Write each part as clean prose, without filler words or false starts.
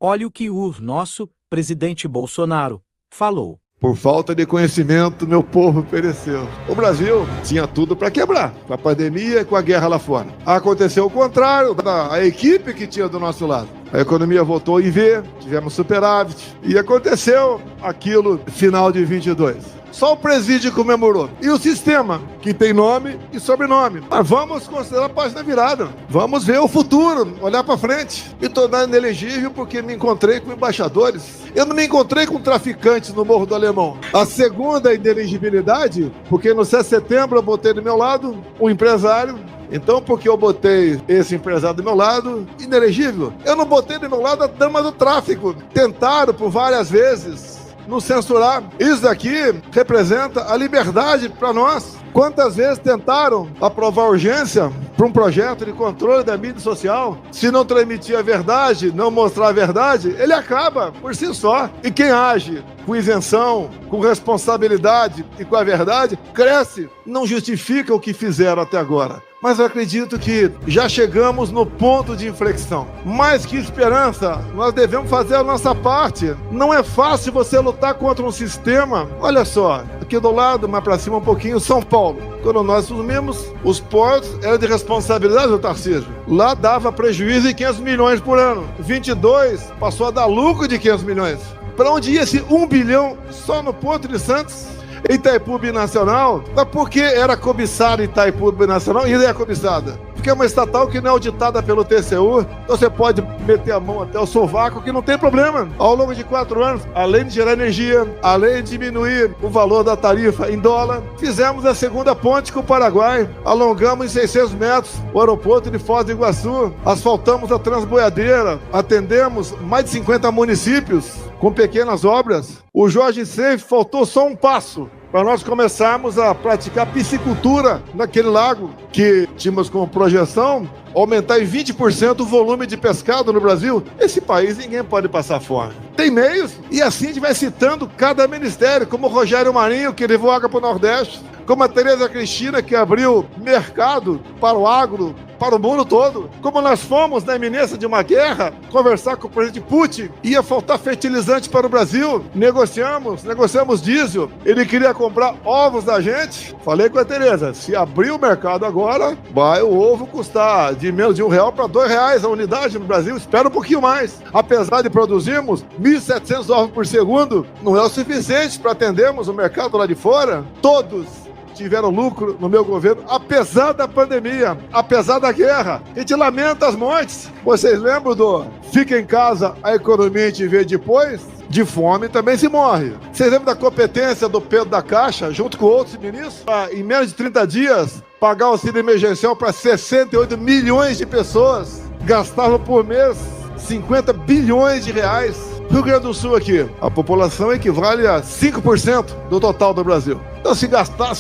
Olha o que o nosso presidente Bolsonaro falou. Por falta de conhecimento, meu povo pereceu. O Brasil tinha tudo para quebrar, com a pandemia e com a guerra lá fora. Aconteceu o contrário, a equipe que tinha do nosso lado. A economia voltou em V, tivemos superávit, e aconteceu aquilo final de 22. Só o presídio comemorou. E o sistema, que tem nome e sobrenome. Mas vamos considerar a página virada. Vamos ver o futuro, olhar para frente. E tornar inelegível porque me encontrei com embaixadores. Eu não me encontrei com traficantes no Morro do Alemão. A segunda inelegibilidade, porque no 7 de setembro eu botei do meu lado um empresário. Então, porque eu botei esse empresário do meu lado, inelegível. Eu não botei do meu lado a dama do tráfico. Tentaram por várias vezes nos censurar. Isso daqui representa a liberdade para nós. Quantas vezes tentaram aprovar urgência para um projeto de controle da mídia social? Se não transmitir a verdade, não mostrar a verdade, ele acaba por si só. E quem age com isenção, com responsabilidade e com a verdade, cresce. Não justifica o que fizeram até agora. Mas eu acredito que já chegamos no ponto de inflexão. Mais que esperança, nós devemos fazer a nossa parte. Não é fácil você lutar contra um sistema. Olha só, aqui do lado, mais para cima um pouquinho, São Paulo. Quando nós assumimos, os portos eram de responsabilidade do Tarcísio. Lá dava prejuízo de 500 milhões por ano. 22 passou a dar lucro de 500 milhões. Para onde ia esse 1 bilhão só no Porto de Santos? Itaipu Binacional, mas por que era cobiçada Itaipu Binacional e ainda é cobiçada? Porque é uma estatal que não é auditada pelo TCU, então você pode meter a mão até o sovaco que não tem problema. Ao longo de 4 anos, além de gerar energia, além de diminuir o valor da tarifa em dólar, fizemos a segunda ponte com o Paraguai, alongamos em 600 metros o aeroporto de Foz do Iguaçu, asfaltamos a Transboiadeira, atendemos mais de 50 municípios com pequenas obras. O Jorge Seif faltou só um passo para nós começarmos a praticar piscicultura naquele lago, que tínhamos como projeção aumentar em 20% o volume de pescado no Brasil. Esse país ninguém pode passar fome. Tem meios, e assim a gente vai citando cada ministério, como o Rogério Marinho, que levou água para o Nordeste, como a Tereza Cristina, que abriu mercado para o agro, para o mundo todo. Como nós fomos na iminência de uma guerra, conversar com o presidente Putin, ia faltar fertilizante para o Brasil, negociamos diesel, ele queria comprar ovos da gente. Falei com a Tereza, se abrir o mercado agora, vai o ovo custar de menos de R$1 para R$2 a unidade no Brasil, espera um pouquinho mais. Apesar de produzirmos 1.700 ovos por segundo, não é o suficiente para atendermos o mercado lá de fora. Todos tiveram lucro no meu governo, apesar da pandemia, apesar da guerra. A gente lamenta as mortes. Vocês lembram do fica em casa, a economia a gente vê depois? De fome também se morre. Vocês lembram da competência do Pedro da Caixa, junto com outros ministros, para, em menos de 30 dias, pagar o auxílio emergencial para 68 milhões de pessoas? Gastavam por mês 50 bilhões de reais. Rio Grande do Sul aqui, a população equivale a 5% do total do Brasil. Então, se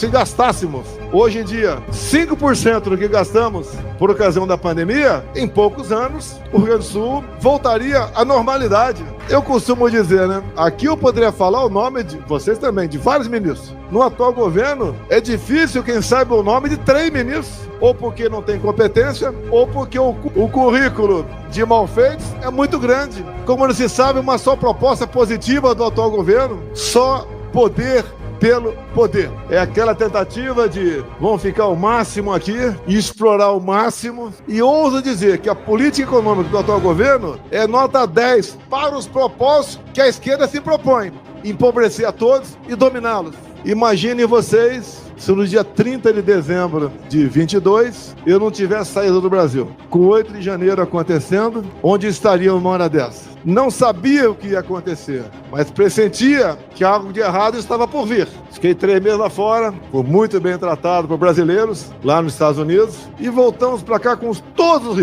gastássemos, hoje em dia, 5% do que gastamos por ocasião da pandemia, em poucos anos, o Rio Grande do Sul voltaria à normalidade. Eu costumo dizer, né? Aqui eu poderia falar o nome de vocês também, de vários ministros. No atual governo, é difícil quem saiba o nome de 3 ministros, ou porque não tem competência, ou porque o currículo de malfeitos é muito grande. Como não se sabe uma só proposta positiva do atual governo, só poder pelo poder. É aquela tentativa de vamos ficar o máximo aqui e explorar o máximo. E ouso dizer que a política econômica do atual governo é nota 10 para os propósitos que a esquerda se propõe: empobrecer a todos e dominá-los. Imaginem vocês se no dia 30 de dezembro de 22 eu não tivesse saído do Brasil. Com 8 de janeiro acontecendo, onde estaria uma hora dessa? Não sabia o que ia acontecer, mas pressentia que algo de errado estava por vir. Fiquei 3 meses lá fora, fui muito bem tratado por brasileiros lá nos Estados Unidos e voltamos para cá com todos os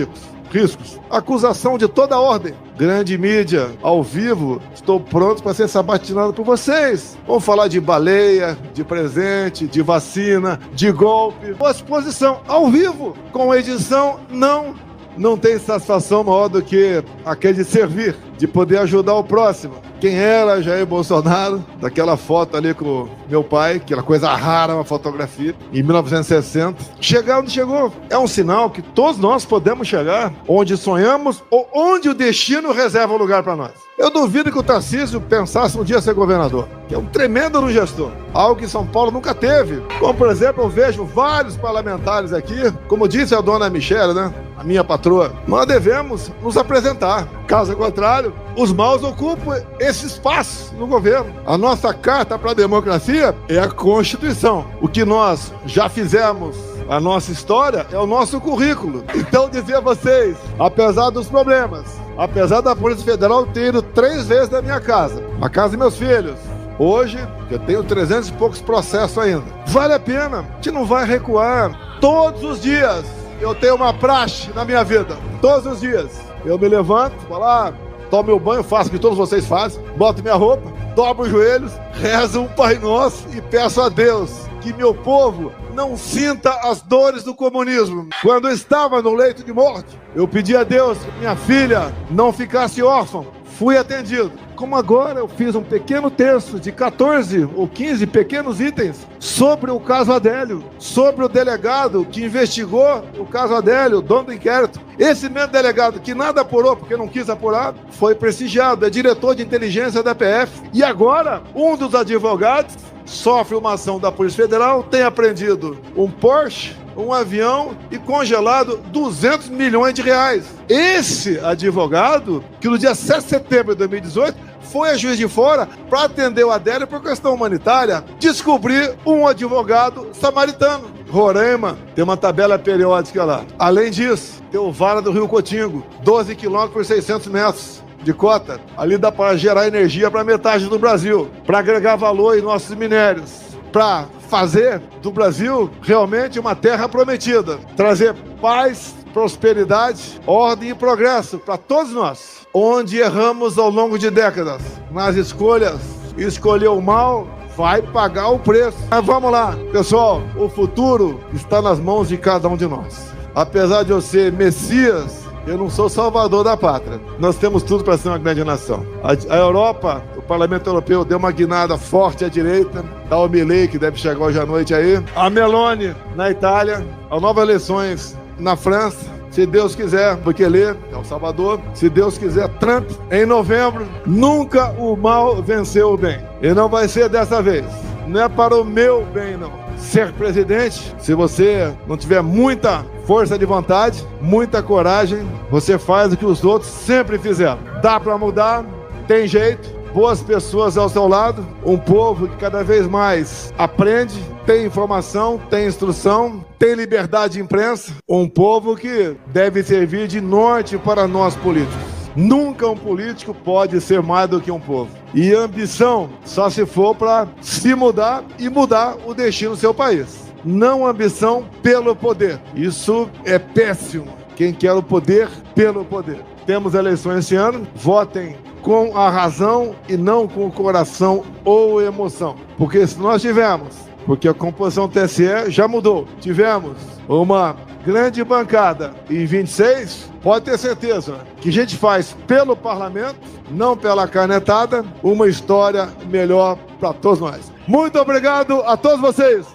riscos. Acusação de toda a ordem. Grande mídia, ao vivo, estou pronto para ser sabatinado por vocês. Vamos falar de baleia, de presente, de vacina, de golpe. Boa exposição, ao vivo, com edição não não tem satisfação maior do que aquele de servir, de poder ajudar o próximo. Quem era Jair Bolsonaro, daquela foto ali com o meu pai, aquela coisa rara, uma fotografia, em 1960. Chegar onde chegou é um sinal que todos nós podemos chegar onde sonhamos ou onde o destino reserva um lugar para nós. Eu duvido que o Tarcísio pensasse um dia ser governador, que é um tremendo gestor, algo que São Paulo nunca teve. Como, por exemplo, eu vejo vários parlamentares aqui, como disse a dona Michele, né? A minha patroa, nós devemos nos apresentar. Caso contrário, os maus ocupam esse espaço no governo. A nossa carta para a democracia é a Constituição. O que nós já fizemos, a nossa história, é o nosso currículo. Então, dizer a vocês, apesar dos problemas, apesar da Polícia Federal ter ido 3 vezes na minha casa, na casa dos meus filhos, hoje eu tenho 300 e poucos processos ainda. Vale a pena, a gente não vai recuar. Todos os dias eu tenho uma praxe na minha vida. Todos os dias eu me levanto, vou lá, tomo meu banho, faço o que todos vocês fazem, boto minha roupa, dobro os joelhos, rezo um Pai Nosso e peço a Deus que meu povo não sinta as dores do comunismo. Quando eu estava no leito de morte, eu pedi a Deus que minha filha não ficasse órfã. Fui atendido. Como agora eu fiz um pequeno texto de 14 ou 15 pequenos itens sobre o caso Adélio, sobre o delegado que investigou o caso Adélio, o dono do inquérito. Esse mesmo delegado que nada apurou porque não quis apurar, foi prestigiado, é diretor de inteligência da PF. E agora, um dos advogados sofre uma ação da Polícia Federal, tem apreendido um Porsche, um avião e congelado 200 milhões de reais. Esse advogado, que no dia 7 de setembro de 2018, foi a Juiz de Fora para atender o Adélio por questão humanitária, descobrir um advogado samaritano. Roraima tem uma tabela periódica lá. Além disso, tem o Vara do Rio Cotingo, 12 quilômetros por 600 metros. De cota, ali dá para gerar energia para metade do Brasil, para agregar valor em nossos minérios, para fazer do Brasil realmente uma terra prometida, trazer paz, prosperidade, ordem e progresso para todos nós. Onde erramos ao longo de décadas nas escolhas, escolher o mal vai pagar o preço. Mas vamos lá, pessoal, o futuro está nas mãos de cada um de nós. Apesar de eu ser Messias, eu não sou salvador da pátria. Nós temos tudo para ser uma grande nação. A Europa, o Parlamento Europeu deu uma guinada forte à direita. Tá o Milei, que deve chegar hoje à noite aí. A Meloni, na Itália. As novas eleições na França. Se Deus quiser, Bukele, é o Salvador. Se Deus quiser, Trump, em novembro. Nunca o mal venceu o bem. E não vai ser dessa vez. Não é para o meu bem, não. Ser presidente, se você não tiver muita força de vontade, muita coragem, você faz o que os outros sempre fizeram. Dá para mudar, tem jeito, boas pessoas ao seu lado, um povo que cada vez mais aprende, tem informação, tem instrução, tem liberdade de imprensa, um povo que deve servir de norte para nós políticos. Nunca um político pode ser mais do que um povo. E ambição só se for para se mudar e mudar o destino do seu país. Não ambição pelo poder. Isso é péssimo. Quem quer o poder, pelo poder. Temos eleições esse ano. Votem com a razão e não com o coração ou emoção. Porque se nós tivermos, porque a composição do TSE já mudou, tivemos uma grande bancada em 26, pode ter certeza que a gente faz pelo parlamento, não pela canetada, uma história melhor para todos nós. Muito obrigado a todos vocês.